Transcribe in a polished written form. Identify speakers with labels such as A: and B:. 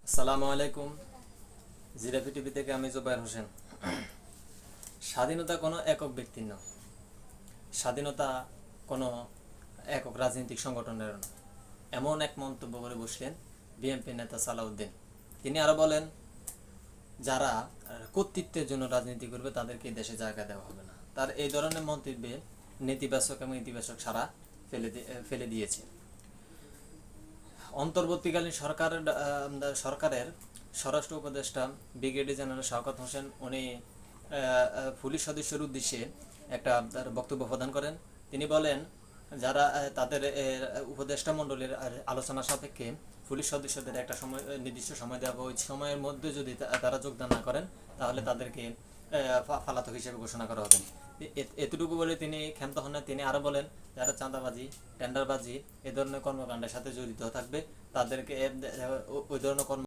A: আসসালামু আলাইকুম। জিরাফি টিভি থেকে আমি জুবায়ের হোসেন। স্বাধীনতা কোনো একক ব্যক্তির নয়, স্বাধীনতা কোনো একক রাজনৈতিক সংগঠনের নয়, এমন এক মন্তব্য করে বসলেন বিএনপি নেতা সালাউদ্দিন। তিনি আরো বলেন, যারা কর্তৃত্বের জন্য রাজনীতি করবে তাদেরকে দেশে জায়গা দেওয়া হবে না। তার এই ধরনের মন্তব্যে নেতিবাচক এবং ইতিবাচক সাড়া ফেলে দিয়েছে। অন্তর্বর্তীকালীন সরকারের স্বরাষ্ট্র উপদেষ্টা ব্রিগেডিয়ার জেনারেল শওকত হোসেন উনি পুলিশ সদস্যের উদ্দেশ্যে একটা তার বক্তব্য প্রদান করেন। তিনি বলেন, যারা তাদের উপদেষ্টা মণ্ডলীর আলোচনা সাপেক্ষে পুলিশ সদস্যদের একটা সময় নির্দিষ্ট সময় দেওয়া হবে, ওই সময়ের মধ্যে যদি তারা যোগদান না করেন তাহলে তাদেরকে পলাতক হিসেবে ঘোষণা করা হবে। এতটুকু বলে তিনি ক্ষান্ত হন না। তিনি আরো বলেন, যারা চাঁদাবাজি, টেন্ডারবাজি এ ধরনের কর্মকাণ্ডের সাথে জড়িত থাকবে তাদেরকে ওই ধরনের কর্ম